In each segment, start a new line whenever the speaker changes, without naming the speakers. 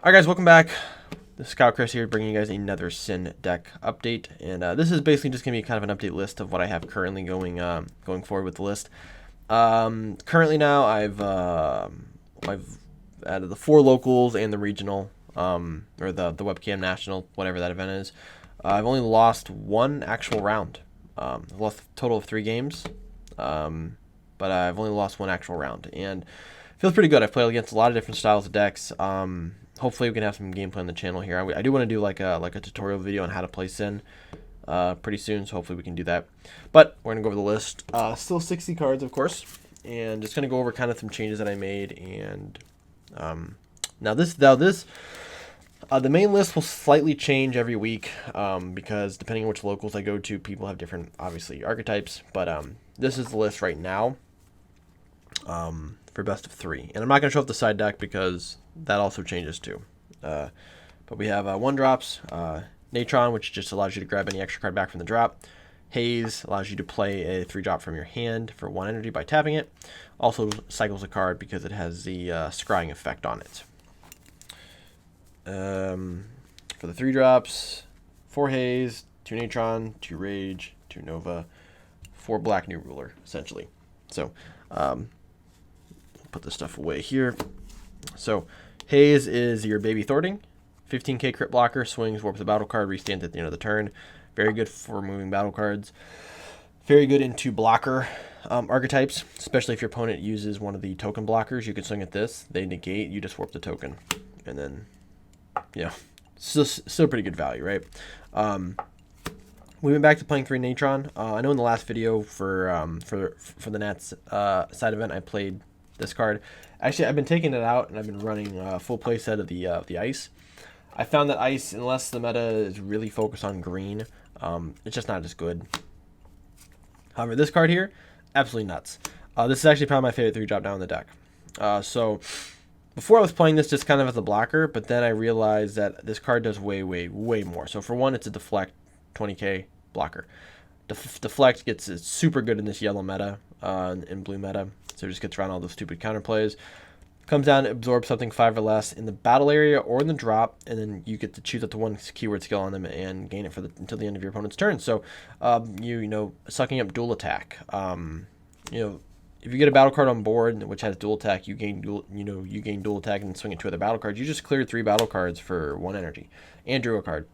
Alright guys, welcome back. This is Scout Chris here, bringing you guys another Syn deck update, and this is basically just going to be kind of an update list of what I have currently going forward with the list. Currently now, I've added the 4 locals and the regional, or the webcam national, whatever that event is. I've only lost 1 actual round. I've lost a total of 3 games, but I've only lost 1 actual round, and it feels pretty good. I've played against a lot of different styles of decks. Hopefully we can have some gameplay on the channel here. I do want to do like a tutorial video on how to play Syn pretty soon, so hopefully we can do that. But we're gonna go over the list. Still 60 cards, of course, and just gonna go over kind of some changes that I made. And the main list will slightly change every week because depending on which locals I go to, people have different, obviously, archetypes. But this is the list right now for best of 3, and I'm not gonna show up the side deck because that also changes too. But we have 1-drops, Natron, which just allows you to grab any extra card back from the drop. Haze allows you to play a 3-drop from your hand for 1 energy by tapping it. Also cycles a card because it has the scrying effect on it. For the 3-drops, 4 Haze, 2 Natron, 2 Rage, 2 Nova, 4 Black New Ruler, essentially. So, put this stuff away here. So, Haze is your baby Thording, 15k crit blocker, swings, warps a battle card, restands at the end of the turn. Very good for moving battle cards. Very good into blocker archetypes, especially if your opponent uses one of the token blockers. You can swing at this, they negate, you just warp the token, and then, yeah, still pretty good value, right? We went back to playing 3 Natron. I know in the last video for the Nats side event, I played this card. Actually, I've been taking it out and I've been running a full play set of the ice. I found that ice, unless the meta is really focused on green, it's just not as good. However, this card here, absolutely nuts. This is actually probably my favorite 3-drop down in the deck. So before I was playing this just kind of as a blocker, but then I realized that this card does way more. So for one, it's a deflect 20k blocker. Deflect it's super good in this yellow meta, in blue meta. So it just gets around all those stupid counterplays. Comes down, absorbs something 5 or less in the battle area or in the drop, and then you get to choose up to 1 keyword skill on them and gain it until the end of your opponent's turn. So, you know, sucking up dual attack. You know, if you get a battle card on board which has dual attack, you gain dual attack and swing it 2 other battle cards. You just cleared 3 battle cards for 1 energy and drew a card.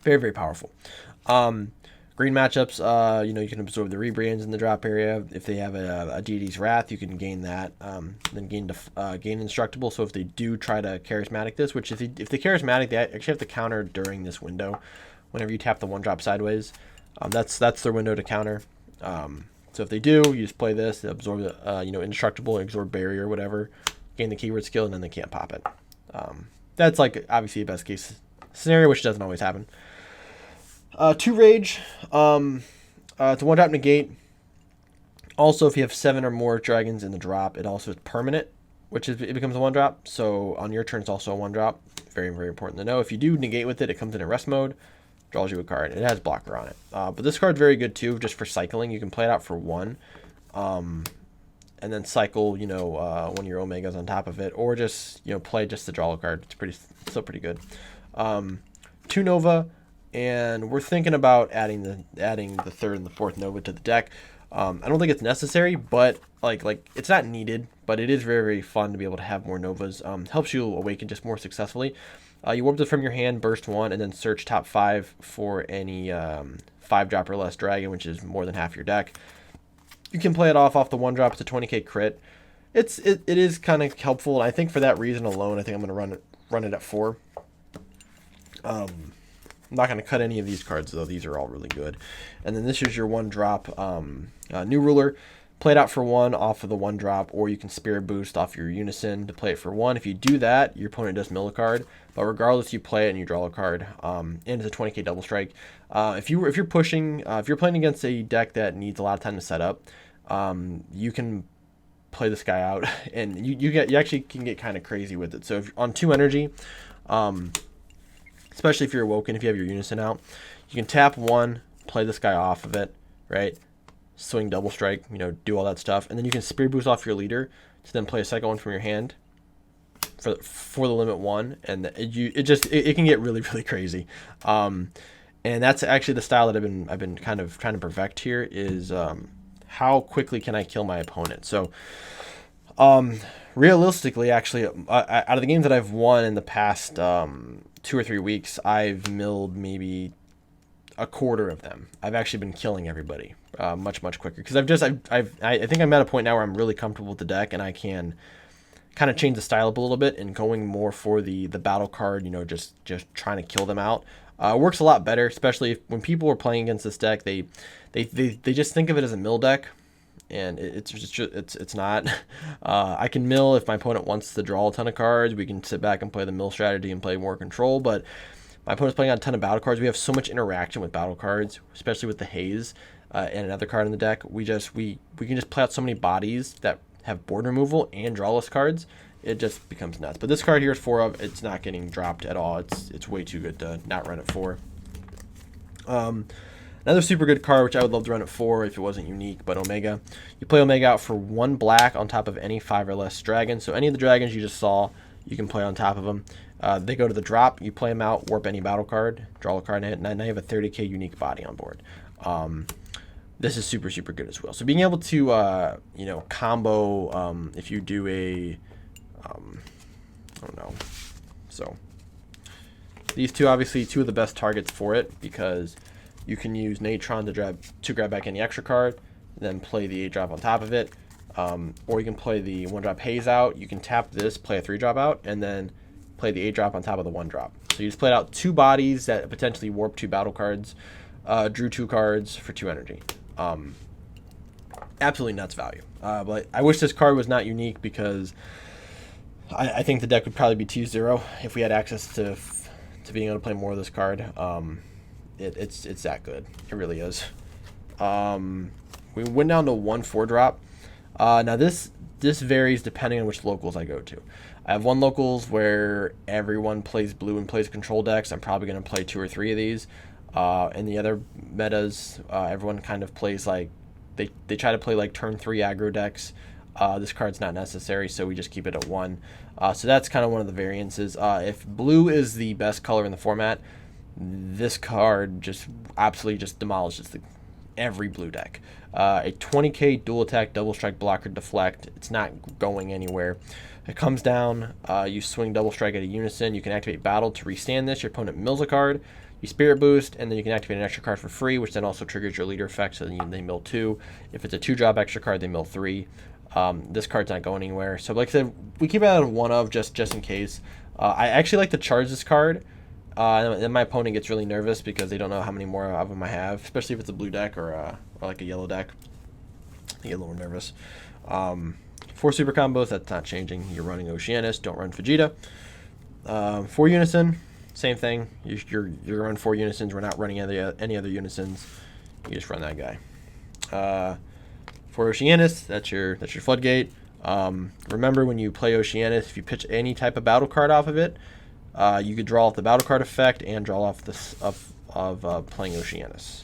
Very powerful. Green matchups, you know, you can absorb the rebrands in the drop area. If they have a Deity's Wrath, you can gain that. Then gain Indestructible. So if they do try to charismatic this, which if they charismatic, they actually have to counter during this window. Whenever you tap the 1-drop sideways, that's their window to counter. So if they do, you just play this, absorb you know, Indestructible, absorb Barrier, whatever, gain the keyword skill, and then they can't pop it. That's like obviously a best case scenario, which doesn't always happen. 2 Rage, it's a 1-drop negate. Also, if you have 7 or more dragons in the drop, it also is permanent, which is it becomes a 1-drop. So on your turn, it's also a 1-drop. Very important to know. If you do negate with it, it comes in a rest mode, draws you a card. It has blocker on it. But this card's very good too, just for cycling. You can play it out for 1, and then cycle, you know, one of your Omegas on top of it, or just, you know, play just the draw a card. It's still pretty good. 2 Nova. And we're thinking about adding the 3rd and the 4th Nova to the deck. I don't think it's necessary, but like it's not needed. But it is very fun to be able to have more Novas. Helps you awaken just more successfully. You warp it from your hand, burst 1, and then search top 5 for any 5-drop or less dragon, which is more than half your deck. You can play it off the 1-drop. It's a 20k crit. It is kind of helpful. And I think for that reason alone, I think I'm going to run it at 4. I'm not going to cut any of these cards, though. These are all really good. And then this is your 1-drop New Ruler. Play it out for 1 off of the 1-drop, or you can Spirit Boost off your Unison to play it for 1. If you do that, your opponent does mill a card. But regardless, you play it and you draw a card. And it's a 20k double strike. If you're pushing, if you're playing against a deck that needs a lot of time to set up, you can play this guy out, and you actually can get kind of crazy with it. So if on 2 energy, especially if you're awoken, if you have your Unison out, you can tap 1, play this guy off of it, right? Swing double strike, you know, do all that stuff, and then you can Spirit Boost off your leader to then play a second one from your hand. for the limit 1, and it can get really really crazy. And that's actually the style that I've been kind of trying to perfect here is how quickly can I kill my opponent. So realistically, actually, out of the games that I've won in the past 2 or 3 weeks, I've milled maybe a quarter of them. I've actually been killing everybody much quicker because I think I'm at a point now where I'm really comfortable with the deck, and I can kind of change the style up a little bit and going more for the battle card, just trying to kill them out. Works a lot better, especially when people are playing against this deck. They just think of it as a mill deck, and it's not. I can mill if my opponent wants to draw a ton of cards. We can sit back and play the mill strategy and play more control. But my opponent's playing on a ton of battle cards. We have so much interaction with battle cards, especially with the Haze and another card in the deck. We can just play out so many bodies that have board removal and drawless cards. It just becomes nuts. But this card here is 4 of. It's not getting dropped at all. It's way too good to not run at 4. Another super good card, which I would love to run at 4 if it wasn't unique, but Omega. You play Omega out for 1 black on top of any 5 or less dragons. So any of the dragons you just saw, you can play on top of them. They go to the drop. You play them out, warp any battle card, draw a card, and now you have a 30k unique body on board. This is super good as well. So being able to combo if you do a I don't know. So these two, obviously 2 of the best targets for it, because you can use Natron to grab back any extra card, then play the 8-drop on top of it, or you can play the 1-drop Haze out. You can tap this, play a 3-drop out, and then play the 8-drop on top of the 1-drop. So you just played out 2 bodies that potentially warp 2 battle cards, drew 2 cards for 2 energy. Absolutely nuts value. But I wish this card was not unique, because I think the deck would probably be 2-0 if we had access to being able to play more of this card. It's that good. It really is. We went down to 1 4-drop. Now this varies depending on which locals I go to. I have 1 locals where everyone plays blue and plays control decks. I'm probably going to play 2 or 3 of these. In the other metas, everyone kind of plays like they try to play like turn 3 aggro decks. This card's not necessary, so we just keep it at 1. So that's kind of one of the variances. If blue is the best color in the format, this card just absolutely just demolishes every blue deck. A 20k dual attack, double strike, blocker, deflect. It's not going anywhere. It comes down, you swing double strike at a unison. You can activate battle to restand this. Your opponent mills a card. You spirit boost, and then you can activate an extra card for free, which then also triggers your leader effect, so then they mill 2. If it's a 2-drop extra card, they mill 3. This card's not going anywhere. So like I said, we keep it out of 1 of just in case. I actually like to charge this card. And then my opponent gets really nervous because they don't know how many more of them I have, especially if it's a blue deck or like a yellow deck. They get a little nervous. 4 super combos, that's not changing. You're running Oceanus, don't run Vegeta. 4 Unison, same thing. You're running 4 Unisons. We're not running any other Unisons. You just run that guy. For Oceanus, that's your floodgate. Remember, when you play Oceanus, if you pitch any type of battle card off of it, you could draw off the battle card effect and draw off this of playing Oceanus.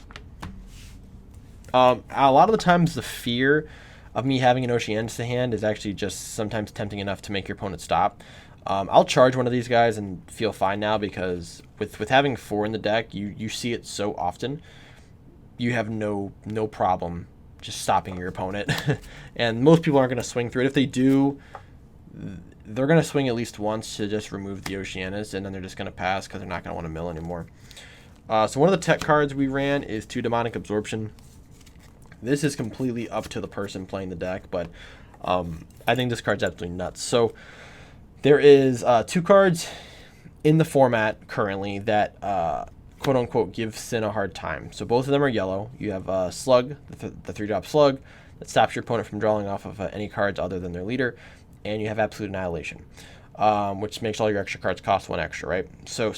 A lot of the times, the fear of me having an Oceanus to hand is actually just sometimes tempting enough to make your opponent stop. I'll charge one of these guys and feel fine now, because with having 4 in the deck, you see it so often. You have no problem just stopping your opponent. And most people aren't going to swing through it. If they do, they're going to swing at least once to just remove the Oceanus, and then they're just going to pass because they're not going to want to mill anymore. So one of the tech cards we ran is 2 Demonic Absorption. This is completely up to the person playing the deck, but I think this card's absolutely nuts. So there is 2 cards in the format currently that quote-unquote give Syn a hard time. So both of them are yellow. You have Slug, the 3-drop Slug, that stops your opponent from drawing off of any cards other than their leader. And you have Absolute Annihilation, which makes all your extra cards cost 1 extra, right? So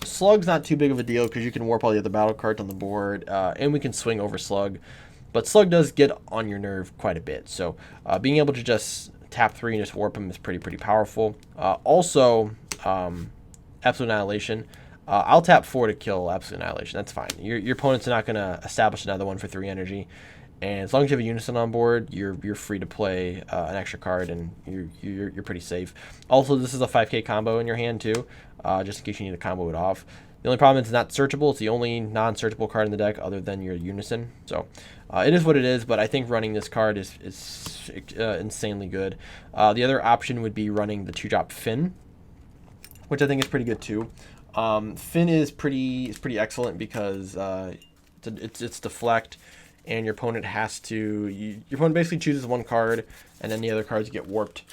Slug's not too big of a deal because you can warp all the other battle cards on the board, and we can swing over Slug. But Slug does get on your nerve quite a bit. So being able to just tap 3 and just warp them is pretty powerful. Also, Absolute Annihilation. I'll tap 4 to kill Absolute Annihilation. That's fine. Your opponent's not going to establish another one for 3 energy. And as long as you have a Unison on board, you're free to play an extra card, and you're pretty safe. Also, this is a 5K combo in your hand too, just in case you need to combo it off. The only problem is it's not searchable. It's the only non-searchable card in the deck other than your Unison. So it is what it is, but I think running this card is insanely good. The other option would be running the 2-drop Finn, which I think is pretty good too. Finn is pretty excellent because it's deflect, and your opponent has to your opponent basically chooses one card, and then the other cards get warped,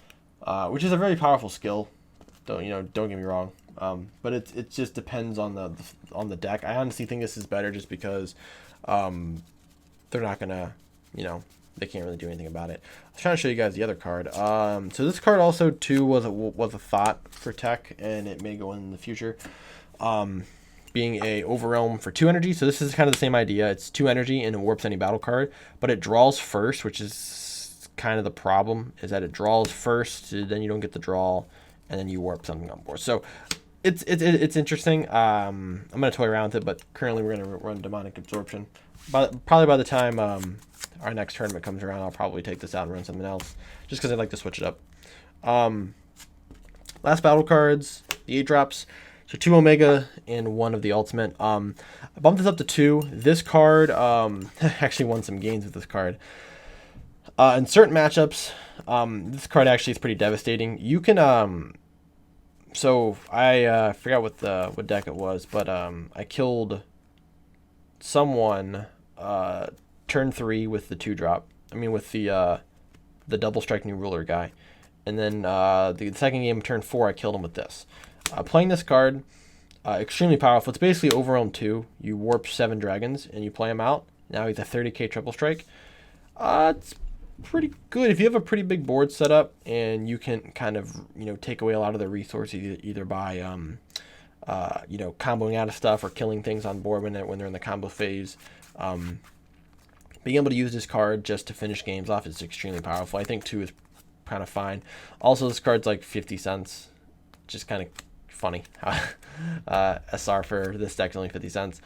which is a very powerful skill. Don't get me wrong. But it just depends on the deck. I honestly think this is better just because they're not gonna, they can't really do anything about it. I was trying to show you guys the other card. So this card also too was a thought for tech, and it may go in the future. Being a Overwhelm for 2 energy. So this is kind of the same idea. It's 2 energy and it warps any battle card, but it draws first, which is kind of the problem, is that it draws first, then you don't get the draw, and then you warp something on board. So it's interesting. I'm gonna toy around with it, but currently we're gonna run Demonic Absorption. But probably by the time our next tournament comes around, I'll probably take this out and run something else, just because I like to switch it up. Last battle cards, the 8-drops. So 2 Omega and 1 of the Ultimate. I bumped this up to 2. This card, actually won some games with this card. In certain matchups, this card actually is pretty devastating. You can, so I forgot what deck it was, but I killed someone turn 3 with the 2-drop. I mean with the double strike New Ruler guy, and then the second game turn 4 I killed him with this. Playing this card, extremely powerful. It's basically Overwhelm 2. You warp 7 dragons and you play him out. Now he's a 30k triple strike. It's pretty good if you have a pretty big board set up and you can kind of take away a lot of the resources either by comboing out of stuff or killing things on board when they're in the combo phase. Being able to use this card just to finish games off is extremely powerful. I think 2 is kind of fine. Also, this card's like 50 cents. Just kind of funny. SR for this deck is only 50 cents.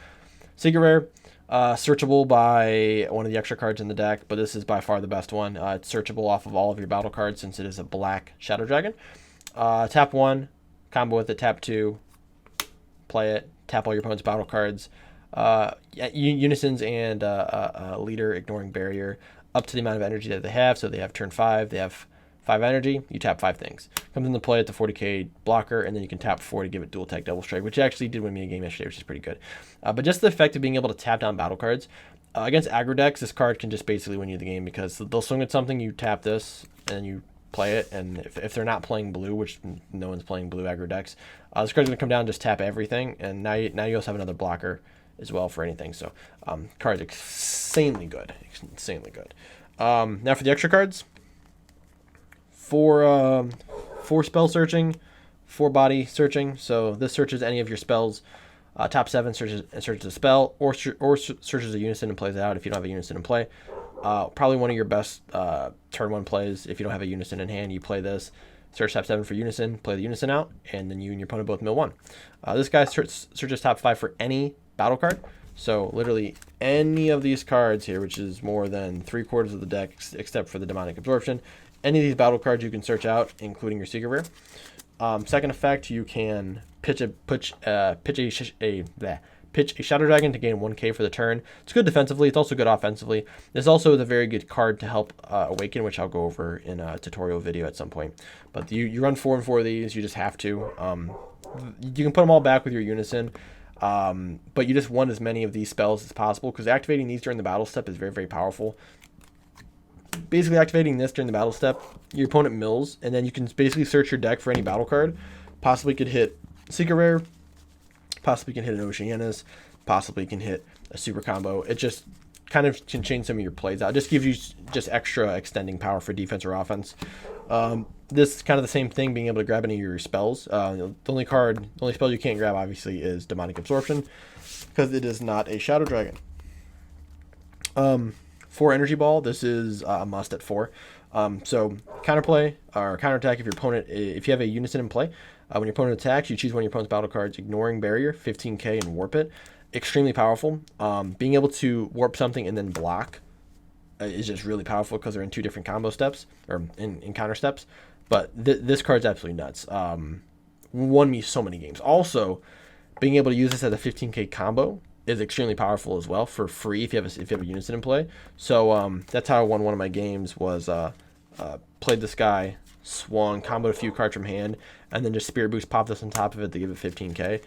Secret Rare, searchable by one of the extra cards in the deck, but this is by far the best one. It's searchable off of all of your battle cards since it is a black Shadow Dragon. Tap 1, combo with it, tap 2, play it, tap all your opponent's battle cards. Unisons and leader ignoring barrier up to the amount of energy that they have. So they have turn 5, they have 5 energy, you tap 5 things. Comes into play at the 40k blocker, and then you can tap 4 to give it dual tech double strike, which actually did win me a game yesterday, which is pretty good. But just the effect of being able to tap down battle cards. Against aggro decks, this card can just basically win you the game because they'll swing at something, you tap this, and you play it, and if they're not playing blue, which no one's playing blue aggro decks, this card's going to come down and just tap everything, and now you also have another blocker as well for anything. So card's insanely good. Now for the extra cards. 4 spell searching, 4 body searching. So this searches any of your spells. Top 7 searches a spell or searches a Unison and plays it out if you don't have a Unison in play. Probably one of your best turn 1 plays. If you don't have a Unison in hand, you play this. Search top 7 for Unison, play the Unison out, and then you and your opponent both mill 1. This guy searches top 5 for any battle card. So literally any of these cards here, which is more than 3/4 of the deck except for the Demonic Absorption. Any of these battle cards you can search out, including your Secret Rare. Second effect, you can pitch a Shadow Dragon to gain 1k for the turn. It's good defensively. It's also good offensively. This also is a very good card to help awaken, which I'll go over in a tutorial video at some point. But you run 4 and 4 of these. You just have to. You can put them all back with your Unison. But you just want as many of these spells as possible because activating these during the battle step is very, very powerful. Basically activating this during the battle step, your opponent mills, and then you can basically search your deck for any battle card. Possibly could hit Secret Rare, possibly can hit an Oceanus, possibly can hit a super combo. It just kind of can change some of your plays out. It just gives you just extra extending power for defense or offense. This is kind of the same thing, being able to grab any of your spells. The only spell you can't grab obviously is Demonic Absorption because it is not a Shadow Dragon. 4 energy ball. This is a must at 4. So counterplay or counterattack if you have a Unison in play. When your opponent attacks, you choose one of your opponent's battle cards, ignoring barrier, 15k, and warp it. Extremely powerful. Being able to warp something and then block is just really powerful because they're in 2 different combo steps, or in counter steps. But this card's absolutely nuts. Won me so many games. Also, being able to use this as a 15k combo is extremely powerful as well for free if you have a unison in play. So that's how I won one of my games. Was played this guy, swung, comboed a few cards from hand, and then just Spirit Boost popped this on top of it to give it 15k.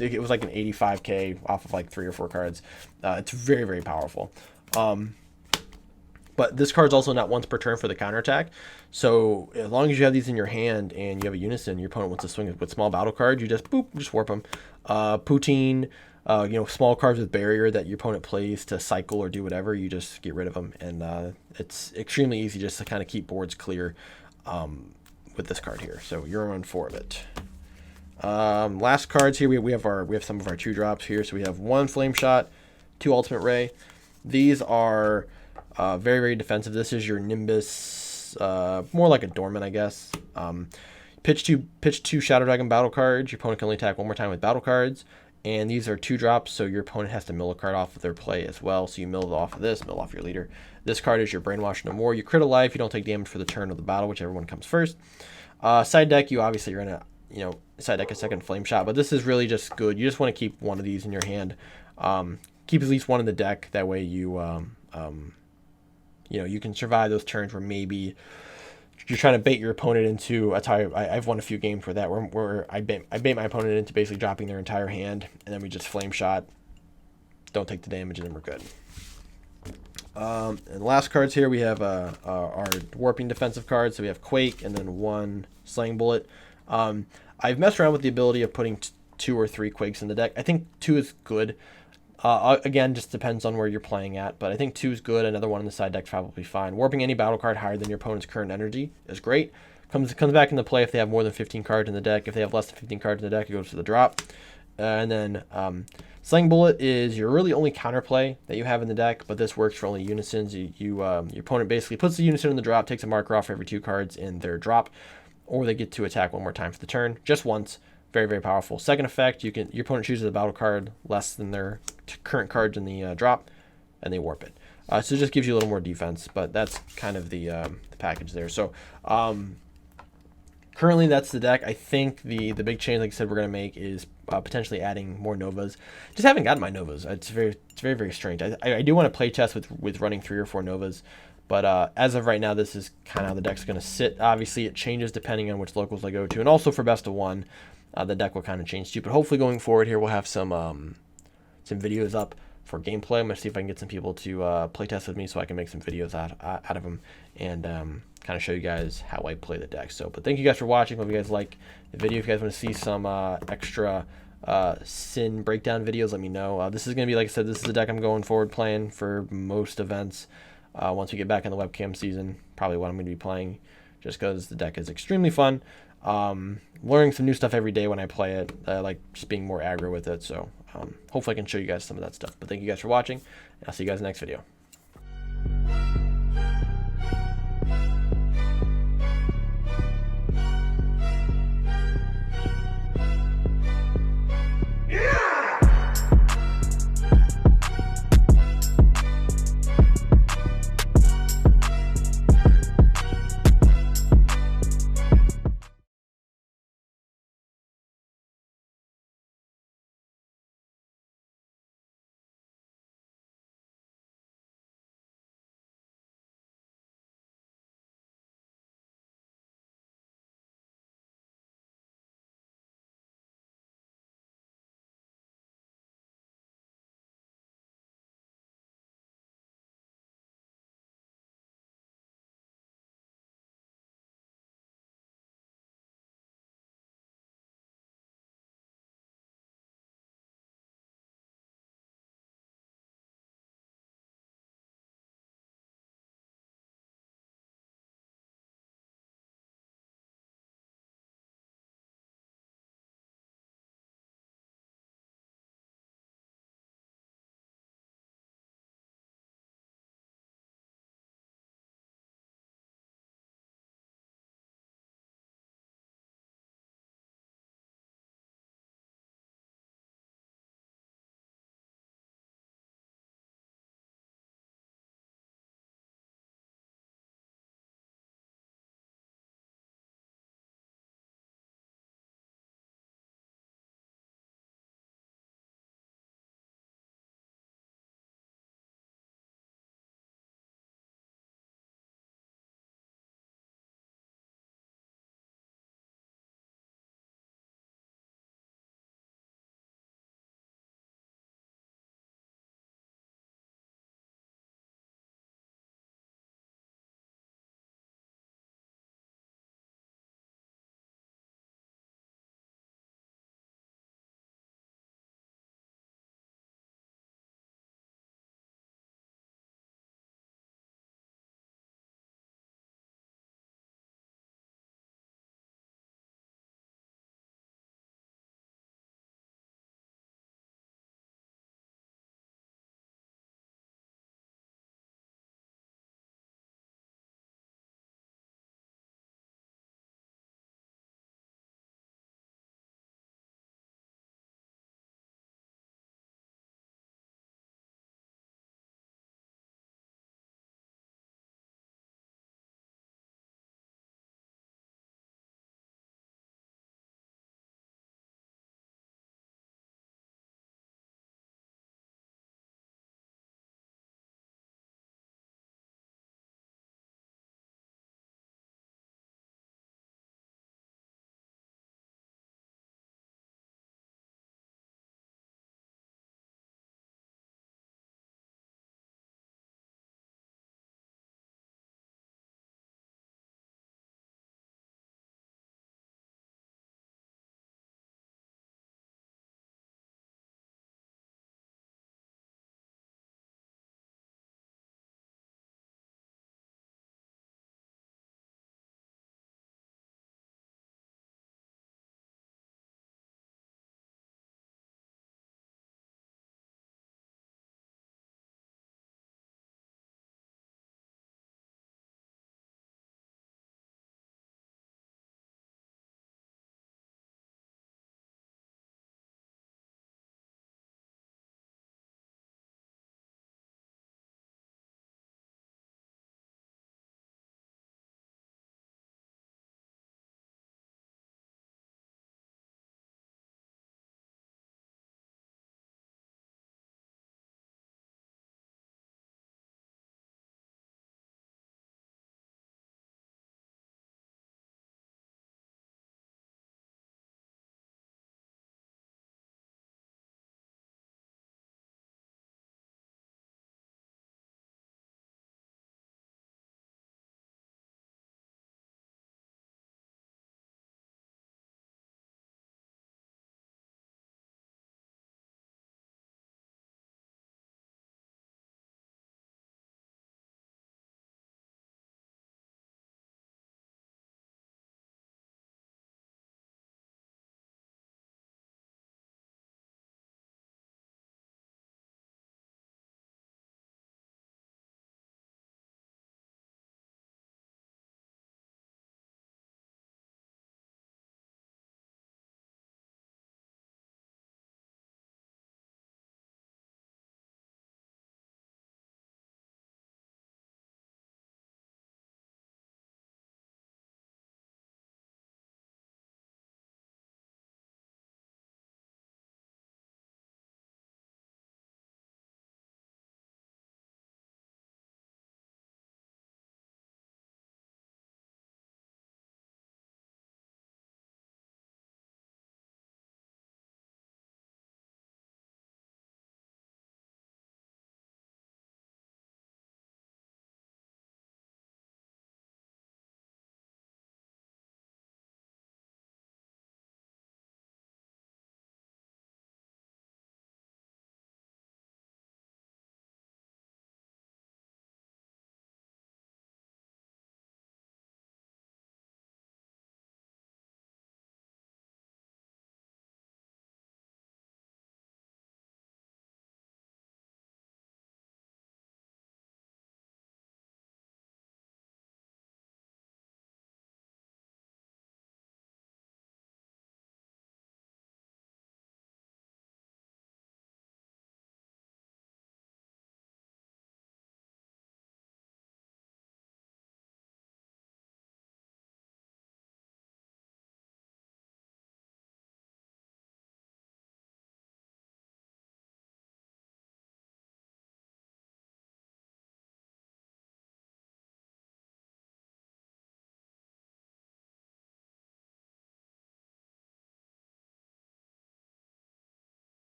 It was like an 85k off of like 3 or 4 cards. It's very, very powerful. But this card's also not once per turn for the counterattack. So as long as you have these in your hand and you have a unison, your opponent wants to swing with small battle cards, you just warp them. Poutine, small cards with barrier that your opponent plays to cycle or do whatever, you just get rid of them. And it's extremely easy just to kind of keep boards clear with this card here. So you're on 4 of it. Last cards here, we have some of our 2 drops here. So we have 1 Flame Shot, 2 Ultimate Ray. These are very, very defensive. This is your Nimbus, more like a Dormant, I guess. Pitch two Shadow Dragon battle cards. Your opponent can only attack 1 more time with battle cards. And these are 2 drops, so your opponent has to mill a card off of their play as well. So you mill off of this, mill off your leader. This card is your Brainwash No More. You crit a life, you don't take damage for the turn of the battle, whichever one comes first. Side deck, you obviously are going to, side deck a second Flame Shot, but this is really just good. You just want to keep one of these in your hand. Keep at least 1 in the deck. That way you can survive those turns where maybe you're trying to bait your opponent into a tie. I've won a few games for that where I bait my opponent into basically dropping their entire hand, and then we just Flame Shot, don't take the damage, and then we're good. And the last cards here, we have our warping defensive cards. So we have Quake and then 1 Slaying Bullet. I've messed around with the ability of putting 2 or 3 Quakes in the deck. I think 2 is good. Again, just depends on where you're playing at, but I think 2 is good. Another one in the side deck's probably fine. Warping any battle card higher than your opponent's current energy is great. Comes back into play if they have more than 15 cards in the deck. If they have less than 15 cards in the deck, it goes to the drop. And then Slaying Bullet is your really only counterplay that you have in the deck, but this works for only unisons. Your opponent basically puts the unison in the drop, takes a marker off every 2 cards in their drop, or they get to attack 1 more time for the turn, just once. Very, very powerful. Second effect, your opponent chooses a battle card less than their current cards in the drop, and they warp it. So it just gives you a little more defense, but that's kind of the package there. So currently that's the deck. I think the big change, like I said, we're going to make is potentially adding more Novas. Just haven't gotten my Novas. It's very, very strange. I do want to play test with running 3 or 4 Novas, but as of right now, this is kind of how the deck's going to sit. Obviously, it changes depending on which locals I go to, and also for best of 1. The deck will kind of change too, but hopefully going forward here, we'll have some videos up for gameplay. I'm going to see if I can get some people to play test with me so I can make some videos out of them and kind of show you guys how I play the deck. But thank you guys for watching. Hope you guys like the video. If you guys want to see some extra Syn breakdown videos, let me know. This is going to be, like I said, this is the deck I'm going forward playing for most events. Once we get back in the webcam season, probably what I'm going to be playing, just because the deck is extremely fun. Learning some new stuff every day when I play it. I like just being more aggro with it, so hopefully I can show you guys some of that stuff. But thank you guys for watching, and I'll see you guys in the next video.